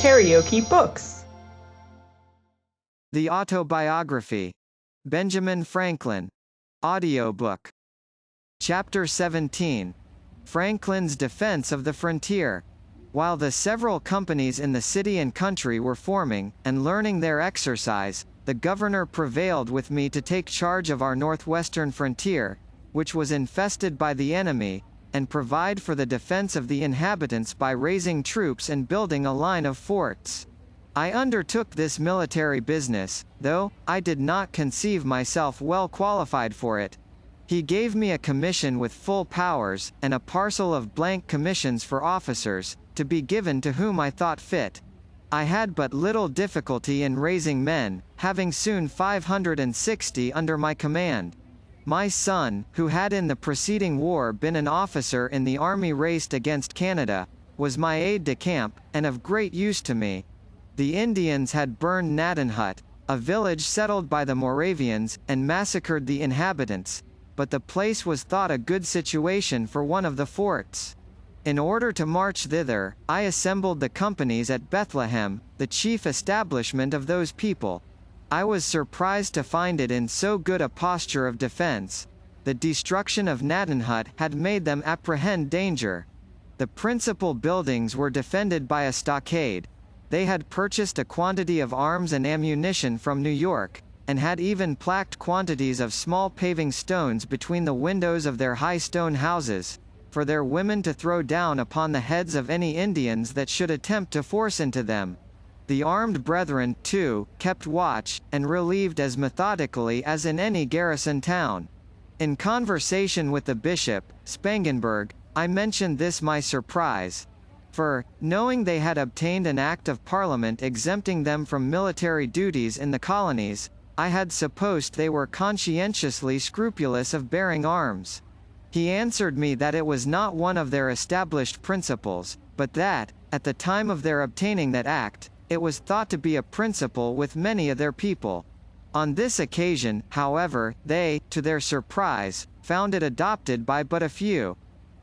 KaraokeBooks. The Autobiography. Benjamin Franklin. Audiobook. Chapter 17. Franklin's Defense of the Frontier. While the several companies in the city and country were forming, and learning their exercise, the governor prevailed with me to take charge of our northwestern frontier, which was infested by the enemy, and provide for the defense of the inhabitants by raising troops and building a line of forts. I undertook this military business, though I did not conceive myself well qualified for it. He gave me a commission with full powers, and a parcel of blank commissions for officers, to be given to whom I thought fit. I had but little difficulty in raising men, having soon 560 under my command. My son, who had in the preceding war been an officer in the army raised against Canada, was my aide-de-camp, and of great use to me. The Indians had burned Nadenhut, a village settled by the Moravians, and massacred the inhabitants, but the place was thought a good situation for one of the forts. In order to march thither, I assembled the companies at Bethlehem, the chief establishment of those people. I was surprised to find it in so good a posture of defense. The destruction of Nadenhut had made them apprehend danger. The principal buildings were defended by a stockade. They had purchased a quantity of arms and ammunition from New York, and had even placked quantities of small paving stones between the windows of their high stone houses, for their women to throw down upon the heads of any Indians that should attempt to force into them. The armed brethren, too, kept watch, and relieved as methodically as in any garrison town. In conversation with the bishop, Spangenberg, I mentioned this my surprise. For, knowing they had obtained an act of parliament exempting them from military duties in the colonies, I had supposed they were conscientiously scrupulous of bearing arms. He answered me that it was not one of their established principles, but that, at the time of their obtaining that act, it was thought to be a principle with many of their people. On this occasion, however, they, to their surprise, found it adopted by but a few.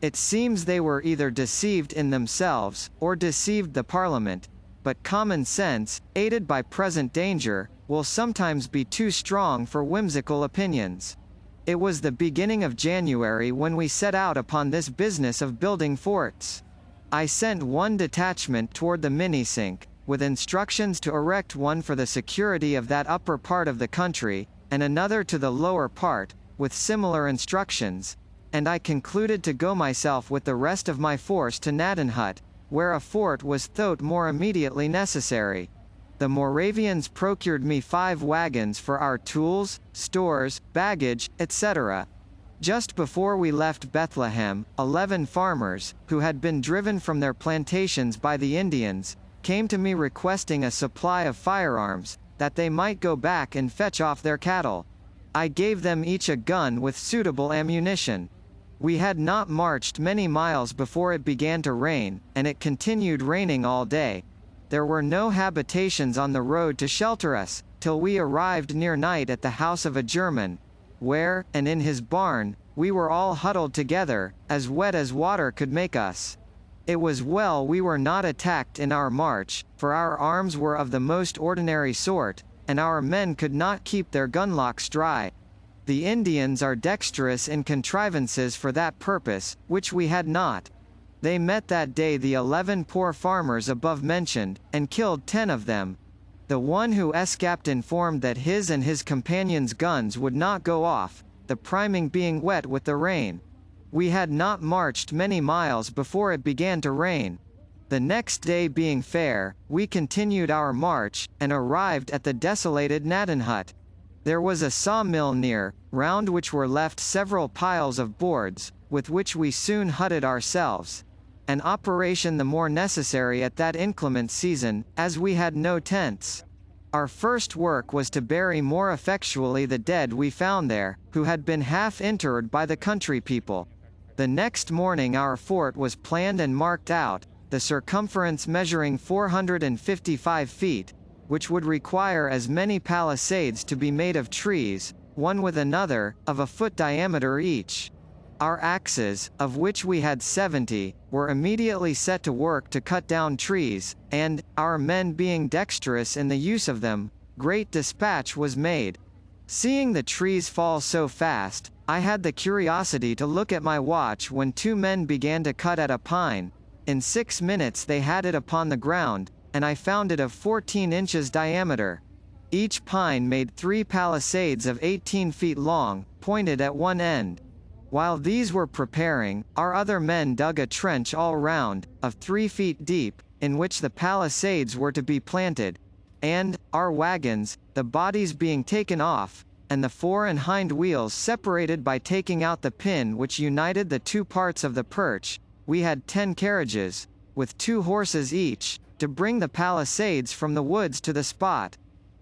It seems they were either deceived in themselves, or deceived the Parliament, but common sense, aided by present danger, will sometimes be too strong for whimsical opinions. It was the beginning of January when we set out upon this business of building forts. I sent one detachment toward the Minisink, with instructions to erect one for the security of that upper part of the country, and another to the lower part, with similar instructions, and I concluded to go myself with the rest of my force to Nadenhut, where a fort was thought more immediately necessary. The Moravians procured me 5 wagons for our tools, stores, baggage, etc. Just before we left Bethlehem, 11 farmers, who had been driven from their plantations by the Indians, came to me requesting a supply of firearms, that they might go back and fetch off their cattle. I gave them each a gun with suitable ammunition. We had not marched many miles before it began to rain, and it continued raining all day. There were no habitations on the road to shelter us, till we arrived near night at the house of a German, where, and in his barn, we were all huddled together, as wet as water could make us. It was well we were not attacked in our march, for our arms were of the most ordinary sort, and our men could not keep their gunlocks dry. The Indians are dexterous in contrivances for that purpose, which we had not. They met that day the 11 poor farmers above mentioned, and killed 10 of them. The one who escaped informed that his and his companions' guns would not go off, the priming being wet with the rain. We had not marched many miles before it began to rain. The next day being fair, we continued our march, and arrived at the desolated Nadenhut. There was a sawmill near, round which were left several piles of boards, with which we soon hutted ourselves. An operation the more necessary at that inclement season, as we had no tents. Our first work was to bury more effectually the dead we found there, who had been half interred by the country people. The next morning our fort was planned and marked out, the circumference measuring 455 feet, which would require as many palisades to be made of trees, one with another, of a foot diameter each. Our axes, of which we had 70, were immediately set to work to cut down trees, and, our men being dexterous in the use of them, great dispatch was made. Seeing the trees fall so fast, I had the curiosity to look at my watch when 2 men began to cut at a pine. In 6 minutes they had it upon the ground, and I found it of 14 inches diameter. Each pine made 3 palisades of 18 feet long, pointed at one end. While these were preparing, our other men dug a trench all round, of 3 feet deep, in which the palisades were to be planted, and, our wagons, the bodies being taken off, and the fore and hind wheels separated by taking out the pin which united the 2 parts of the perch, we had 10 carriages, with 2 horses each, to bring the palisades from the woods to the spot.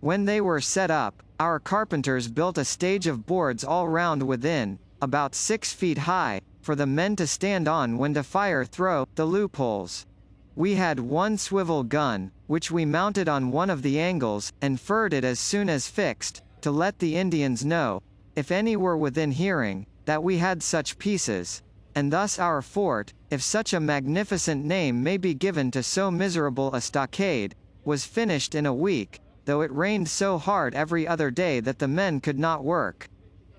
When they were set up, our carpenters built a stage of boards all round within, about 6 feet high, for the men to stand on when to fire through the loopholes. We had 1 swivel gun, which we mounted on one of the angles, and fired it as soon as fixed, to let the Indians know, if any were within hearing, that we had such pieces. And thus our fort, if such a magnificent name may be given to so miserable a stockade, was finished in a week, though it rained so hard every other day that the men could not work.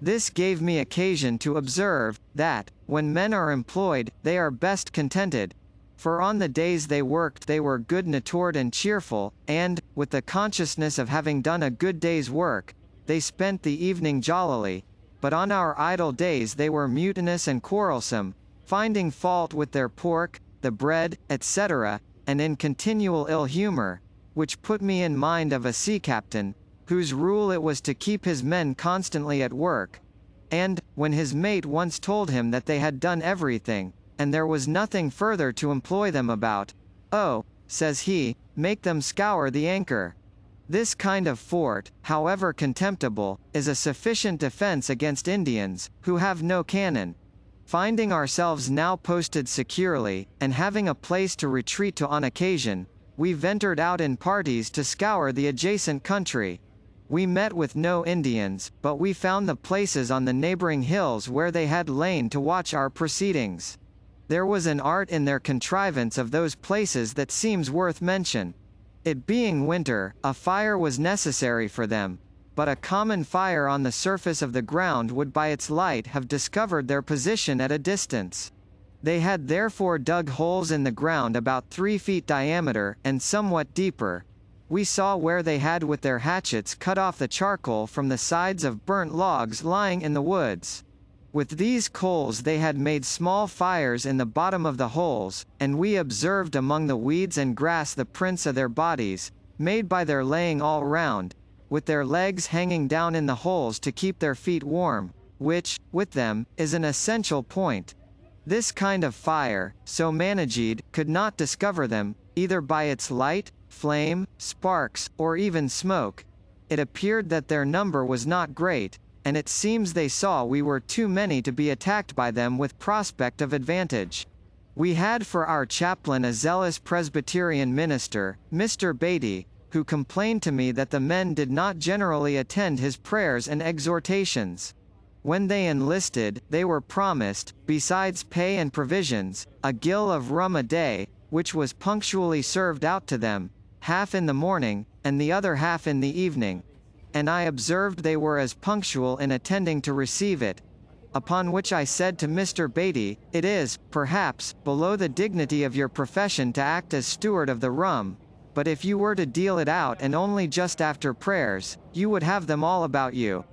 This gave me occasion to observe, that, when men are employed, they are best contented. For on the days they worked they were good-natured and cheerful, and, with the consciousness of having done a good day's work, they spent the evening jollily. But on our idle days they were mutinous and quarrelsome, finding fault with their pork, the bread, etc., and in continual ill humor, which put me in mind of a sea captain, whose rule it was to keep his men constantly at work. And, when his mate once told him that they had done everything, and there was nothing further to employ them about, "Oh," says he, "make them scour the anchor." This kind of fort, however contemptible, is a sufficient defense against Indians, who have no cannon. Finding ourselves now posted securely, and having a place to retreat to on occasion, we ventured out in parties to scour the adjacent country. We met with no Indians, but we found the places on the neighboring hills where they had lain to watch our proceedings. There was an art in their contrivance of those places that seems worth mention. It being winter, a fire was necessary for them, but a common fire on the surface of the ground would by its light have discovered their position at a distance. They had therefore dug holes in the ground about 3 feet diameter, and somewhat deeper. We saw where they had with their hatchets cut off the charcoal from the sides of burnt logs lying in the woods. With these coals they had made small fires in the bottom of the holes, and we observed among the weeds and grass the prints of their bodies, made by their laying all round, with their legs hanging down in the holes to keep their feet warm, which, with them, is an essential point. This kind of fire, so managed, could not discover them, either by its light, flame, sparks, or even smoke. It appeared that their number was not great, and it seems they saw we were too many to be attacked by them with prospect of advantage. We had for our chaplain a zealous Presbyterian minister, Mr. Beatty, who complained to me that the men did not generally attend his prayers and exhortations. When they enlisted, they were promised, besides pay and provisions, a gill of rum a day, which was punctually served out to them, half in the morning, and the other half in the evening. And I observed they were as punctual in attending to receive it. Upon which I said to Mr. Beatty, "It is, perhaps, below the dignity of your profession to act as steward of the rum, but if you were to deal it out and only just after prayers, you would have them all about you."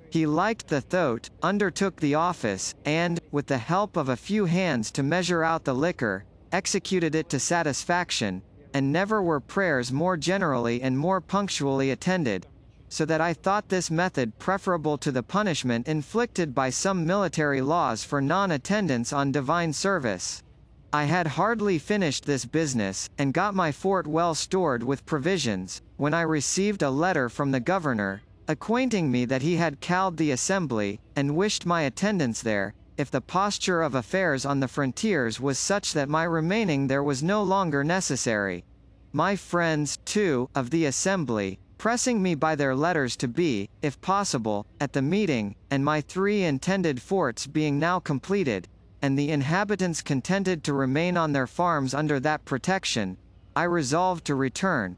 He liked the thought, undertook the office, and, with the help of a few hands to measure out the liquor, executed it to satisfaction, and never were prayers more generally and more punctually attended, so that I thought this method preferable to the punishment inflicted by some military laws for non-attendance on divine service. I had hardly finished this business, and got my fort well stored with provisions, when I received a letter from the governor, acquainting me that he had called the assembly, and wished my attendance there, if the posture of affairs on the frontiers was such that my remaining there was no longer necessary. My friends, too, of the assembly, pressing me by their letters to be, if possible, at the meeting, and my 3 intended forts being now completed, and the inhabitants contented to remain on their farms under that protection, I resolved to return.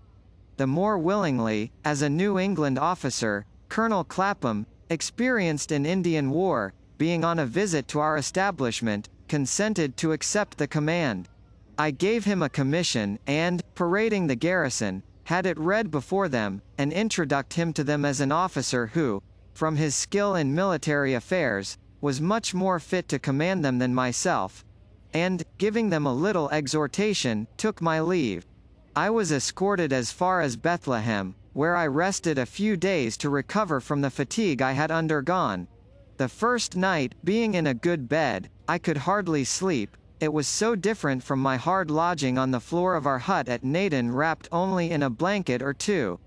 The more willingly, as a New England officer, Colonel Clapham, experienced in Indian war, being on a visit to our establishment, consented to accept the command. I gave him a commission, and, parading the garrison, had it read before them, and introduced him to them as an officer who, from his skill in military affairs, was much more fit to command them than myself, and, giving them a little exhortation, took my leave. I was escorted as far as Bethlehem, where I rested a few days to recover from the fatigue I had undergone. The first night, being in a good bed, I could hardly sleep, it was so different from my hard lodging on the floor of our hut at Naden wrapped only in a blanket or two.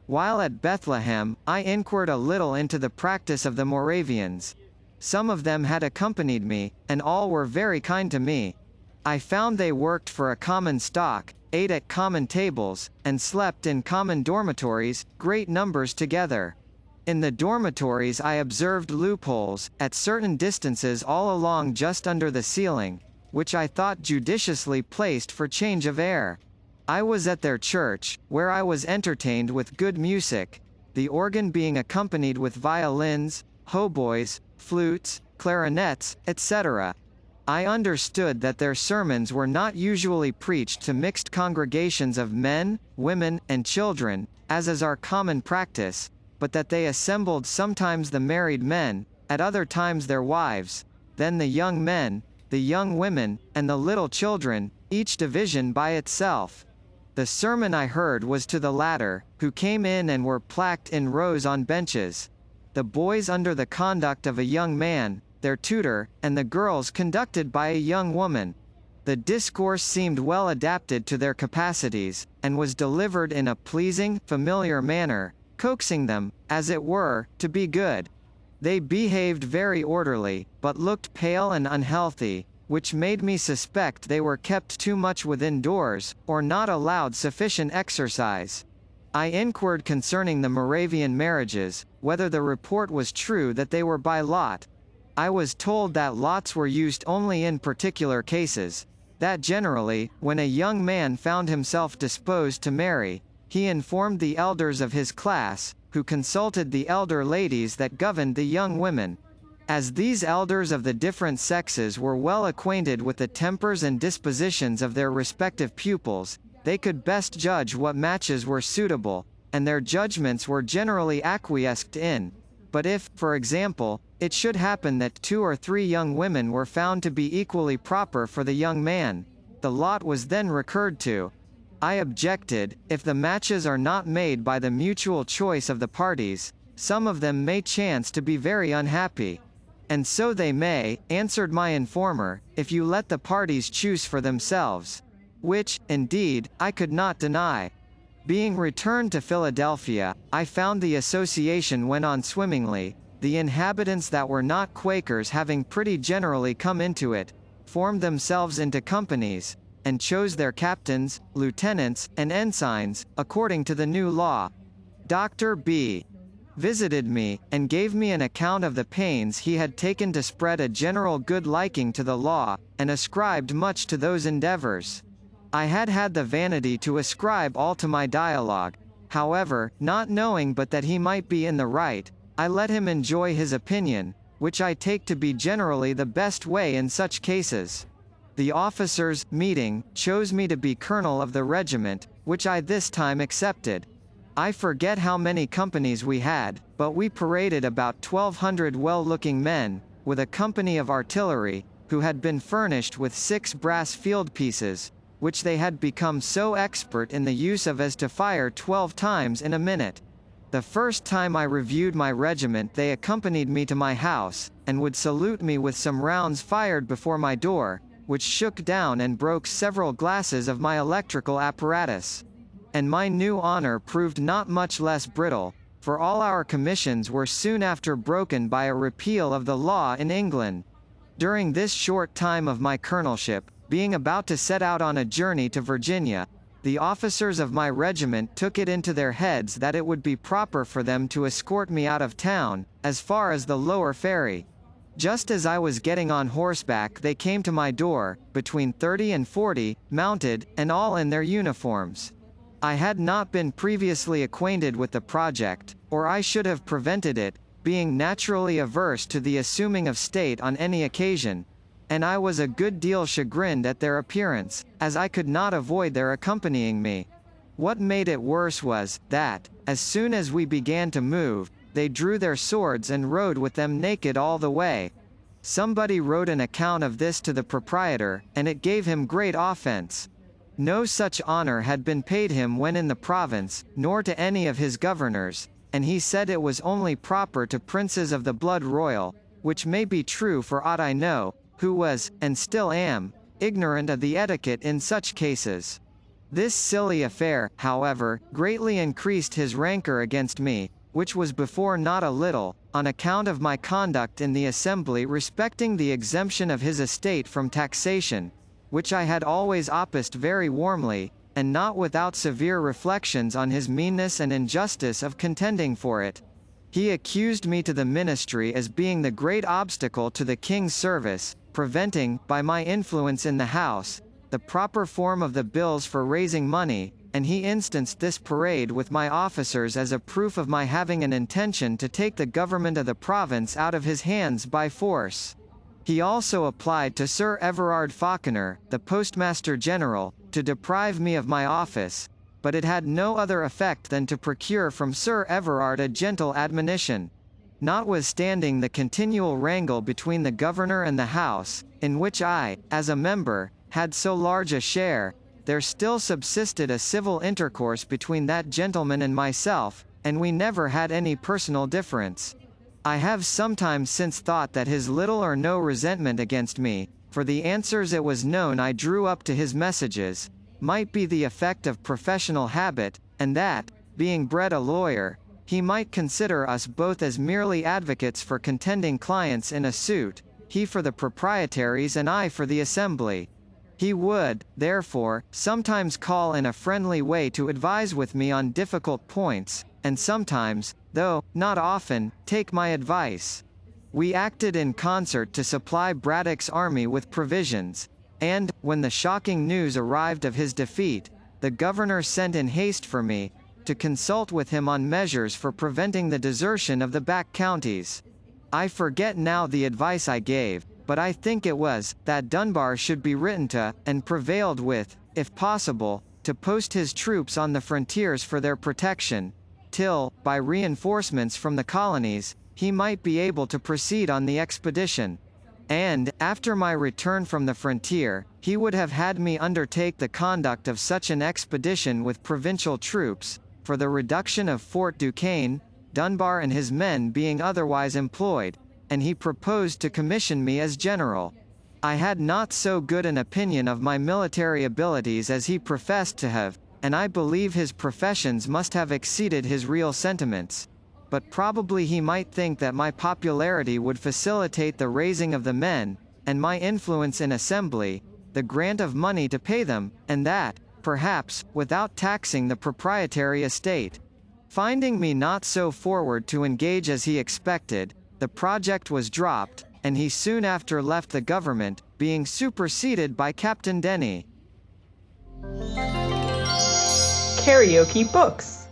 While at Bethlehem, I inquired a little into the practice of the Moravians. Some of them had accompanied me, and all were very kind to me. I found they worked for a common stock, ate at common tables, and slept in common dormitories, great numbers together. In the dormitories I observed loopholes, at certain distances all along just under the ceiling, which I thought judiciously placed for change of air. I was at their church, where I was entertained with good music, the organ being accompanied with violins, hautboys, flutes, clarinets, etc. I understood that their sermons were not usually preached to mixed congregations of men, women, and children, as is our common practice, but that they assembled sometimes the married men, at other times their wives, then the young men, the young women, and the little children, each division by itself. The sermon I heard was to the latter, who came in and were placked in rows on benches. The boys under the conduct of a young man, their tutor, and the girls conducted by a young woman. The discourse seemed well adapted to their capacities, and was delivered in a pleasing, familiar manner, coaxing them, as it were, to be good. They behaved very orderly, but looked pale and unhealthy, which made me suspect they were kept too much within doors, or not allowed sufficient exercise. I inquired concerning the Moravian marriages, whether the report was true that they were by lot. I was told that lots were used only in particular cases, that generally, when a young man found himself disposed to marry, he informed the elders of his class, who consulted the elder ladies that governed the young women. As these elders of the different sexes were well acquainted with the tempers and dispositions of their respective pupils, they could best judge what matches were suitable, and their judgments were generally acquiesced in. But if, for example, it should happen that 2 or 3 young women were found to be equally proper for the young man, the lot was then recurred to. I objected, if the matches are not made by the mutual choice of the parties, some of them may chance to be very unhappy. And so they may, answered my informer, if you let the parties choose for themselves. Which, indeed, I could not deny. Being returned to Philadelphia, I found the association went on swimmingly, the inhabitants that were not Quakers having pretty generally come into it, formed themselves into companies, and chose their captains, lieutenants, and ensigns, according to the new law. Dr. B. visited me, and gave me an account of the pains he had taken to spread a general good liking to the law, and ascribed much to those endeavors. I had had the vanity to ascribe all to my dialogue. However, not knowing but that he might be in the right, I let him enjoy his opinion, which I take to be generally the best way in such cases. The officers, meeting, chose me to be colonel of the regiment, which I this time accepted. I forget how many companies we had, but we paraded about 1,200 well-looking men, with a company of artillery, who had been furnished with 6 brass field pieces, which they had become so expert in the use of as to fire 12 times in a minute. The first time I reviewed my regiment they accompanied me to my house, and would salute me with some rounds fired before my door, which shook down and broke several glasses of my electrical apparatus. And my new honor proved not much less brittle, for all our commissions were soon after broken by a repeal of the law in England. During this short time of my colonelship, being about to set out on a journey to Virginia, the officers of my regiment took it into their heads that it would be proper for them to escort me out of town, as far as the lower ferry. Just as I was getting on horseback they came to my door, between 30 and 40, mounted, and all in their uniforms. I had not been previously acquainted with the project, or I should have prevented it, being naturally averse to the assuming of state on any occasion, and I was a good deal chagrined at their appearance, as I could not avoid their accompanying me. What made it worse was, that, as soon as we began to move, they drew their swords and rode with them naked all the way. Somebody wrote an account of this to the proprietor, and it gave him great offense. No such honor had been paid him when in the province, nor to any of his governors, and he said it was only proper to princes of the blood royal, which may be true for aught I know, who was, and still am, ignorant of the etiquette in such cases. This silly affair, however, greatly increased his rancor against me, which was before not a little, on account of my conduct in the assembly respecting the exemption of his estate from taxation, which I had always opposed very warmly, and not without severe reflections on his meanness and injustice of contending for it. He accused me to the ministry as being the great obstacle to the king's service, preventing, by my influence in the House, the proper form of the bills for raising money, and he instanced this parade with my officers as a proof of my having an intention to take the government of the province out of his hands by force. He also applied to Sir Everard Falconer, the Postmaster General, to deprive me of my office, but it had no other effect than to procure from Sir Everard a gentle admonition. Notwithstanding the continual wrangle between the governor and the House, in which I, as a member, had so large a share, there still subsisted a civil intercourse between that gentleman and myself, and we never had any personal difference. I have sometimes since thought that his little or no resentment against me, for the answers it was known I drew up to his messages, might be the effect of professional habit, and that, being bred a lawyer, he might consider us both as merely advocates for contending clients in a suit, he for the proprietaries and I for the assembly. He would, therefore, sometimes call in a friendly way to advise with me on difficult points, and sometimes, though not often, take my advice. We acted in concert to supply Braddock's army with provisions, and, when the shocking news arrived of his defeat, the governor sent in haste for me, to consult with him on measures for preventing the desertion of the back counties. I forget now the advice I gave, but I think it was, that Dunbar should be written to, and prevailed with, if possible, to post his troops on the frontiers for their protection, till, by reinforcements from the colonies, he might be able to proceed on the expedition. And, after my return from the frontier, he would have had me undertake the conduct of such an expedition with provincial troops, for the reduction of Fort Duquesne, Dunbar and his men being otherwise employed, and he proposed to commission me as general. I had not so good an opinion of my military abilities as he professed to have, and I believe his professions must have exceeded his real sentiments. But probably he might think that my popularity would facilitate the raising of the men, and my influence in assembly, the grant of money to pay them, and that, perhaps, without taxing the proprietary estate. Finding me not so forward to engage as he expected, the project was dropped, and he soon after left the government, being superseded by Captain Denny. Karaoke Books.